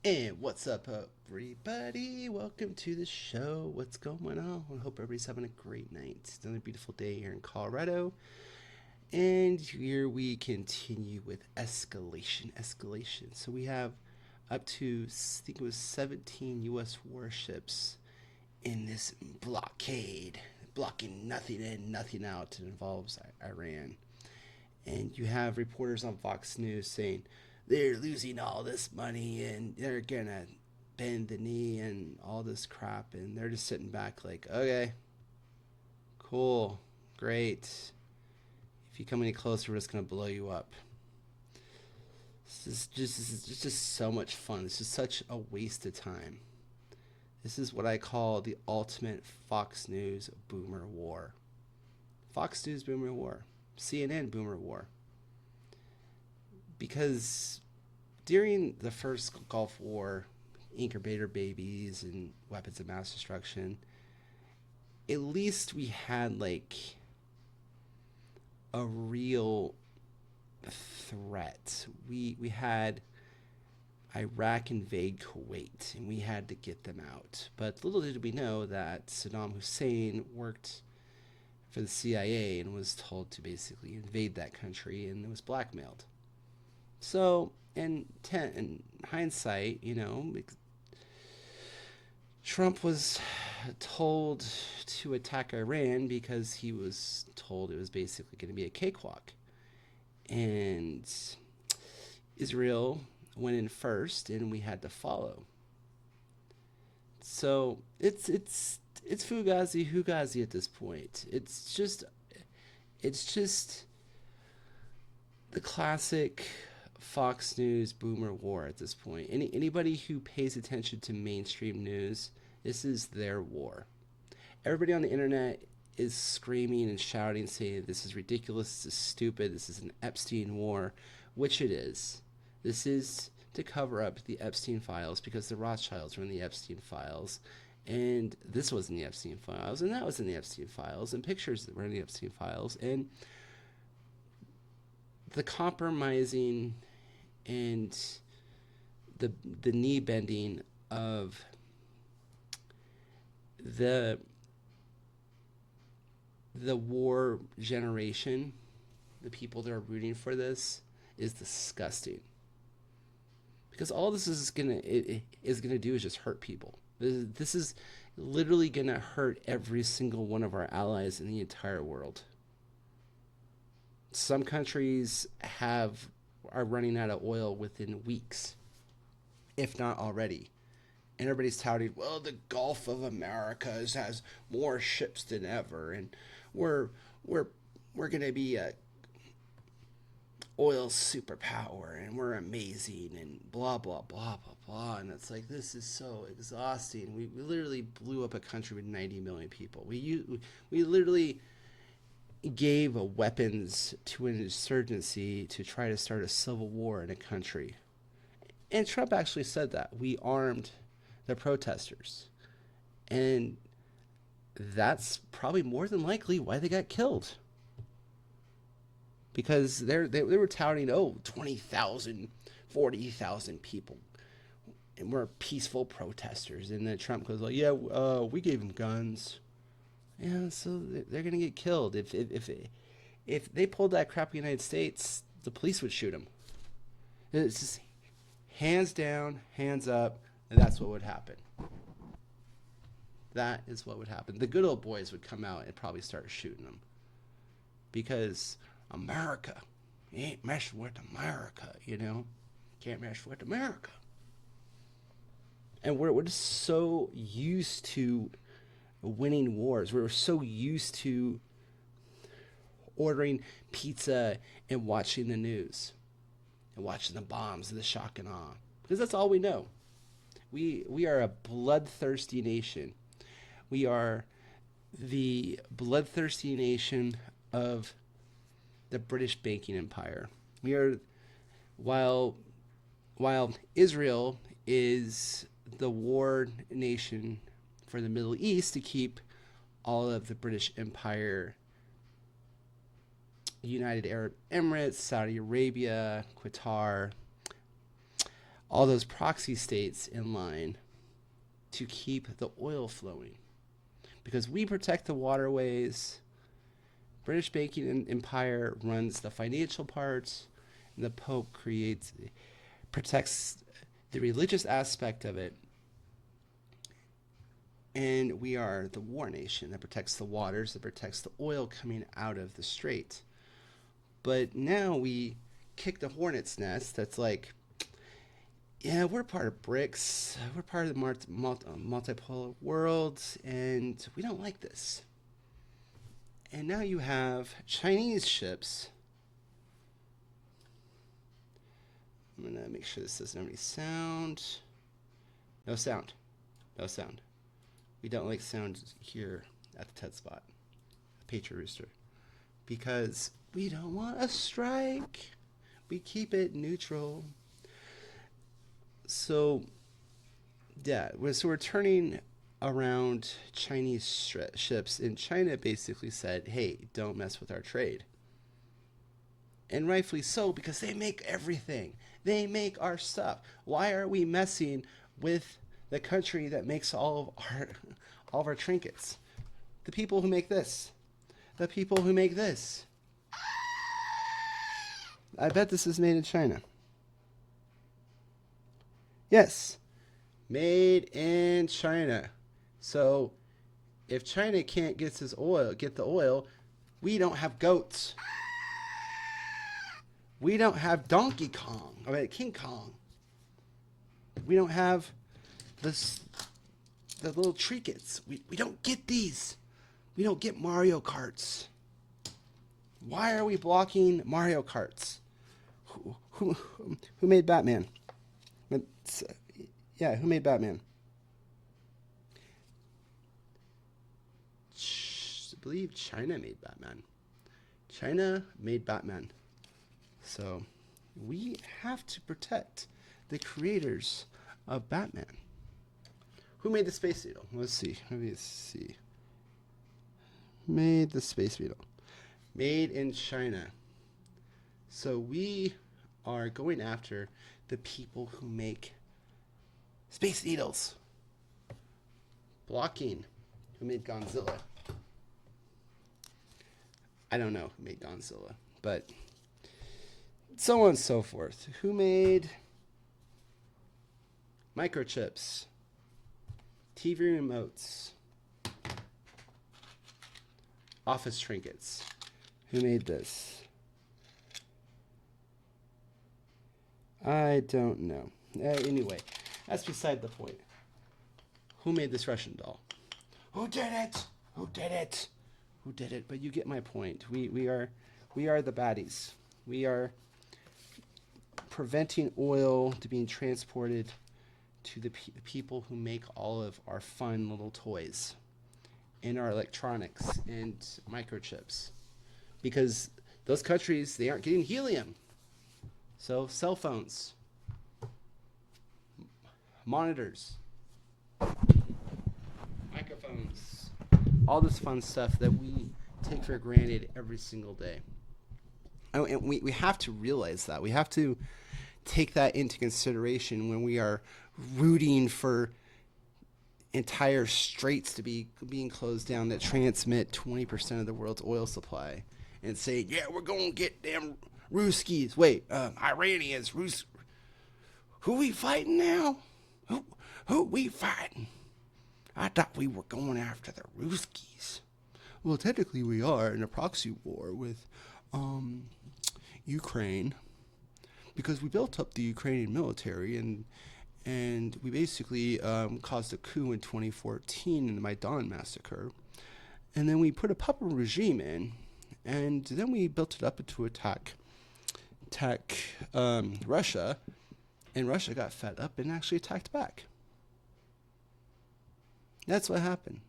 And what's up, everybody? Welcome to the show. What's going on? I hope everybody's having a great night. It's another beautiful day here in Colorado. And here we continue with escalation. Escalation. So we have up to, I think it was 17 U.S. warships in this blockade, blocking nothing in, nothing out. It involves Iran. And you have reporters on Fox News saying they're losing all this money and they're gonna bend the knee and all this crap, and they're just sitting back like, okay, cool, great. If you come any closer, we're just gonna blow you up. This is just so much fun. This is such a waste of time. This is what I call the ultimate Fox News boomer war. Fox News boomer war. CNN boomer war. Because during the first Gulf War, incubator babies and weapons of mass destruction, at least we had like a real threat. We had Iraq invade Kuwait, and we had to get them out. But little did we know that Saddam Hussein worked for the CIA and was told to basically invade that country, and was blackmailed. So, in hindsight, Trump was told to attack Iran because he was told it was basically going to be a cakewalk. And Israel went in first, and we had to follow. So it's Fugazi at this point. It's just the classic Fox News boomer war at this point. Anybody who pays attention to mainstream news, this is their war. Everybody on the internet is screaming and shouting, saying this is ridiculous, this is stupid, this is an Epstein war, which it is. This is to cover up the Epstein files because the Rothschilds were in the Epstein files, and this was in the Epstein files, and that was in the Epstein files, and pictures that were in the Epstein files, and the compromising and the knee bending of the the war generation, the people that are rooting for this, is disgusting. Because all this is gonna do is just hurt people. This is literally gonna hurt every single one of our allies in the entire world. Some countries have are running out of oil within weeks, if not already. And everybody's touting, well, the Gulf of America has more ships than ever, and we're we're we're gonna be a oil superpower, and we're amazing, and blah blah blah blah blah. And it's like this is so exhausting. We literally blew up a country with 90 million people. We literally gave weapons to an insurgency to try to start a civil war in a country. And Trump actually said that we armed the protesters, and that's probably more than likely why they got killed. Because they were touting, oh, 20,000, 40,000 people, and we're peaceful protesters. And then Trump goes like, yeah, we gave them guns. Yeah, so they're gonna get killed. If they pulled that crap in the United States, the police would shoot them. It's just hands down, hands up, and that's what would happen. That is what would happen. The good old boys would come out and probably start shooting them because America, you ain't messing with America. Can't mess with America. And we're just so used to winning wars. We're so used to ordering pizza and watching the news and watching the bombs and the shock and awe because that's all we know. We are a bloodthirsty nation. We are the bloodthirsty nation of the British banking empire. We are while while Israel is the war nation for the Middle East to keep all of the British Empire, United Arab Emirates, Saudi Arabia, Qatar, all those proxy states in line to keep the oil flowing. Because we protect the waterways, British Banking Empire runs the financial parts, and the Pope protects the religious aspect of it, and we are the war nation that protects the waters, that protects the oil coming out of the strait. But now we kick the hornet's nest that's like, yeah, we're part of BRICS, we're part of the multipolar world, and we don't like this. And now you have Chinese ships. I'm going to make sure this doesn't have any sound. No sound. No sound. We don't like sound here at the TED Spot, Patriot Rooster, because we don't want a strike. We keep it neutral. So, yeah, so we're turning around Chinese ships, and China basically said, hey, don't mess with our trade. And rightfully so, because they make everything. They make our stuff. Why are we messing with the country that makes all of our trinkets? The people who make this. The people who make this. I bet this is made in China. Yes, made in China. So if China can't get the oil, we don't have goats. We don't have Donkey Kong. King Kong. We don't have the little trinkets. We don't get these. We don't get Mario Karts. Why are we blocking Mario Karts? Who made Batman? Yeah, who made Batman? I believe China made Batman. China made Batman. So we have to protect the creators of Batman. Who made the Space Needle? Let's see. Made the Space Needle. Made in China. So we are going after the people who make Space Needles. Blocking. Who made Godzilla? I don't know who made Godzilla, but so on and so forth. Who made microchips, TV remotes, office trinkets? Who made this? I don't know. Anyway, that's beside the point. Who made this Russian doll? Who did it? Who did it? Who did it? But you get my point. We are the baddies. We are preventing oil to being transported to the people who make all of our fun little toys and our electronics and microchips, because those countries, they aren't getting helium. So cell phones, monitors, microphones, all this fun stuff that we take for granted every single day. And we have to realize that. We have to take that into consideration when we are rooting for entire straits to be being closed down that transmit 20% of the world's oil supply, and say, yeah, we're going to get them Ruskies. Wait, Iranians, who we fighting now? Who we fighting? I thought we were going after the Ruskies. Well, technically we are in a proxy war with Ukraine, because we built up the Ukrainian military, and we basically caused a coup in 2014 in the Maidan massacre, and then we put a puppet regime in, and then we built it up to attack Russia, and Russia got fed up and actually attacked back. That's what happened.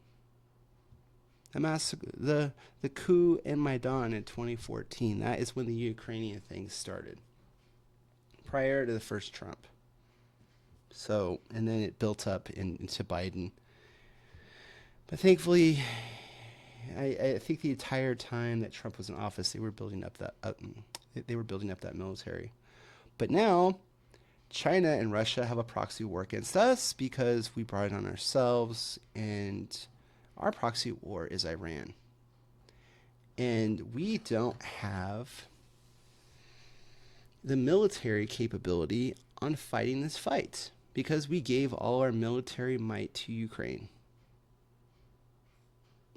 The massacre, the coup in Maidan in 2014. That is when the Ukrainian thing started, prior to the first Trump. So, and then it built up into Biden. But thankfully, I think the entire time that Trump was in office, they were building up that military. But now, China and Russia have a proxy war against us because we brought it on ourselves, and our proxy war is Iran. And we don't have the military capability on fighting this fight because we gave all our military might to Ukraine.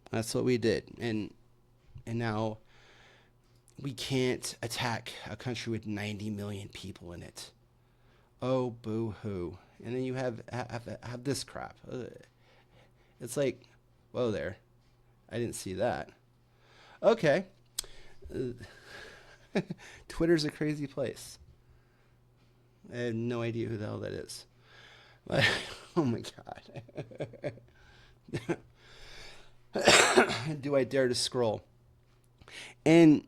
That's what we did. And now we can't attack a country with 90 million people in it. Oh, boo hoo. And then you have this crap. It's like, whoa there. I didn't see that. Okay. Twitter's a crazy place. I have no idea who the hell that is. But, oh my God. Do I dare to scroll? And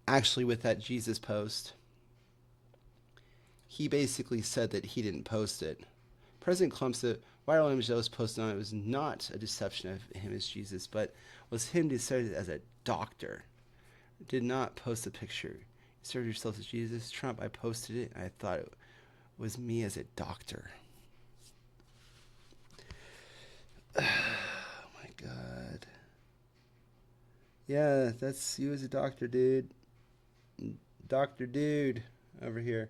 actually, with that Jesus post, he basically said that he didn't post it. President Trump said viral image that was posted on it was not a deception of him as Jesus, but was him decided as a doctor. Did not post a picture. You serve yourself as Jesus. Trump, I posted it. I thought it was me as a doctor. Oh my God. Yeah, that's you as a doctor, dude. Dr. Dude over here.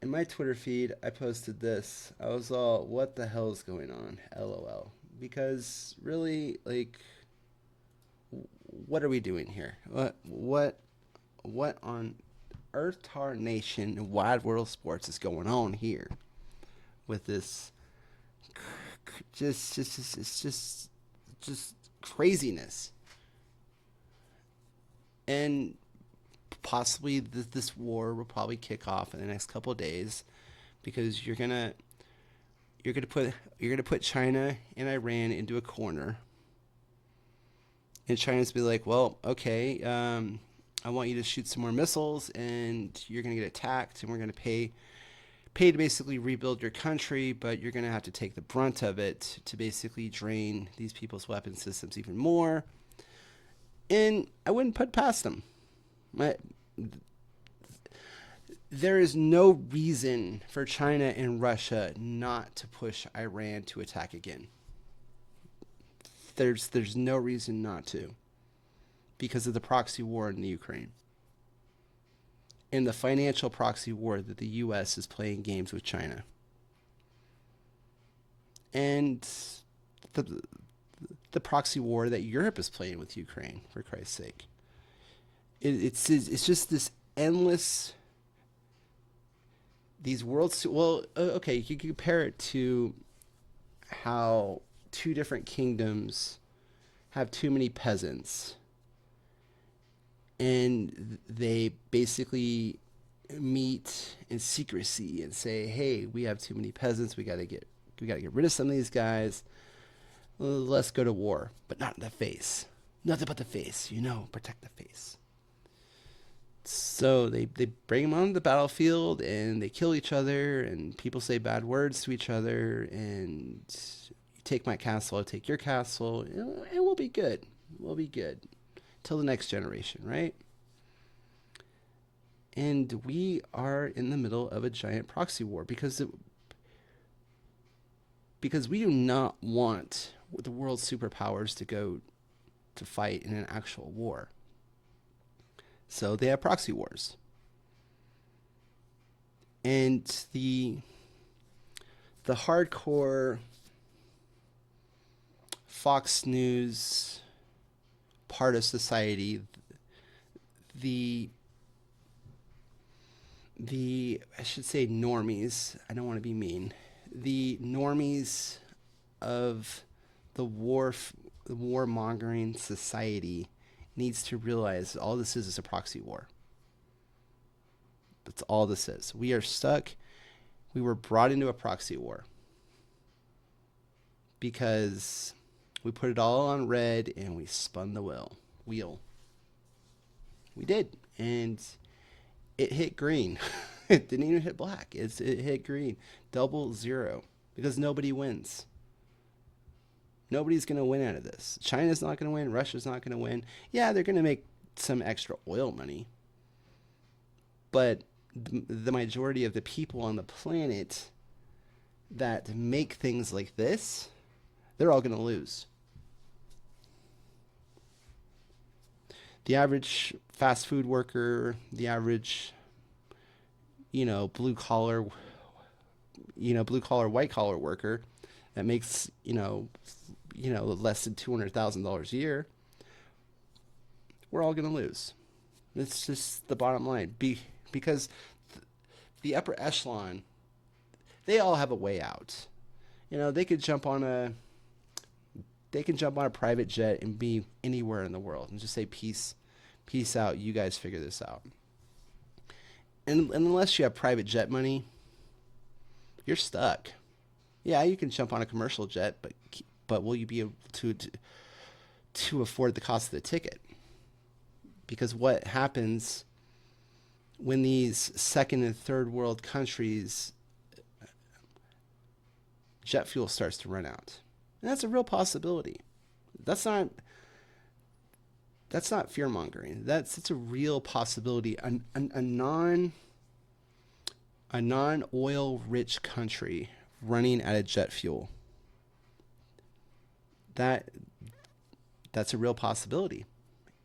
In my Twitter feed, I posted this. I was all, what the hell is going on? LOL. Because really, like, what are we doing here? What on Earth Tar Nation and Wide World Sports is going on here with this just craziness? And possibly this war will probably kick off in the next couple of days because you're gonna put China and Iran into a corner, and China's be like, well, okay, I want you to shoot some more missiles, and you're gonna get attacked, and we're gonna pay to basically rebuild your country, but you're gonna have to take the brunt of it to basically drain these people's weapon systems even more. And I wouldn't put past them. There is no reason for China and Russia not to push Iran to attack again. There's no reason not to, because of the proxy war in the Ukraine and the financial proxy war that the U.S. is playing games with China, and the proxy war that Europe is playing with Ukraine, for Christ's sake. It's just this endless, these worlds. Well, okay, you can compare it to how two different kingdoms have too many peasants, and they basically meet in secrecy and say, hey, we have too many peasants, we got to get rid of some of these guys, let's go to war. But not in the face, nothing but the face, protect the face. So they bring them on the battlefield, and they kill each other, and people say bad words to each other, and you take my castle, I'll take your castle, and we'll be good. We'll be good till the next generation, right? And we are in the middle of a giant proxy war because we do not want the world's superpowers to go to fight in an actual war. So they have proxy wars. And the hardcore Fox News part of society, the I should say normies, I don't want to be mean, the normies of the warmongering society needs to realize all this is a proxy war. That's all this is. We are stuck. We were brought into a proxy war because we put it all on red and we spun the wheel. We did. And it hit green. It didn't even hit black. It hit green. 00. Because nobody wins. Nobody's going to win out of this. China's not going to win. Russia's not going to win. Yeah, they're going to make some extra oil money. But the majority of the people on the planet that make things like this, they're all going to lose. The average fast food worker, the average, blue collar, white collar worker that makes, less than $200,000 a year, we're all going to lose. It's just the bottom line. Because the upper echelon, they all have a way out. They could jump on a private jet and be anywhere in the world and just say peace out. You guys figure this out. And unless you have private jet money, you're stuck. Yeah, you can jump on a commercial jet, but will you be able to afford the cost of the ticket? Because what happens when these second and third world countries, jet fuel starts to run out? And that's a real possibility. That's not fear mongering. It's a real possibility. A non-oil rich country running out of jet fuel. That's a real possibility.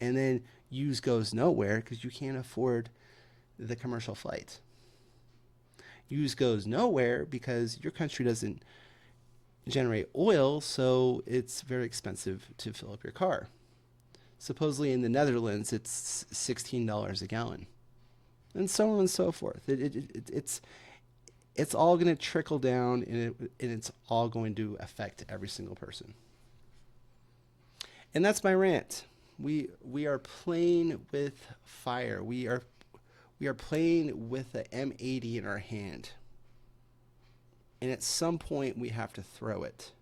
And then use goes nowhere because you can't afford the commercial flight. Use goes nowhere because your country doesn't generate oil, so it's very expensive to fill up your car. Supposedly in the Netherlands, it's $16 a gallon, and so on and so forth. It's all going to trickle down, and it's all going to affect every single person. And that's my rant. We are playing with fire. We are playing with the M80 in our hand. And at some point we have to throw it.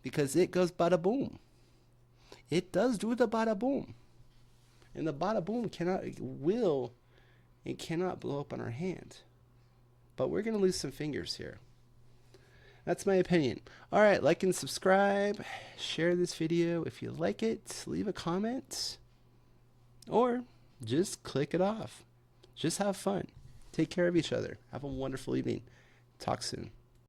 Because it goes bada boom. It does do the bada boom. And the bada boom cannot blow up on our hand. But we're going to lose some fingers here. That's my opinion. All right, like and subscribe. Share this video if you like it. Leave a comment. Or just click it off. Just have fun. Take care of each other. Have a wonderful evening. Talk soon.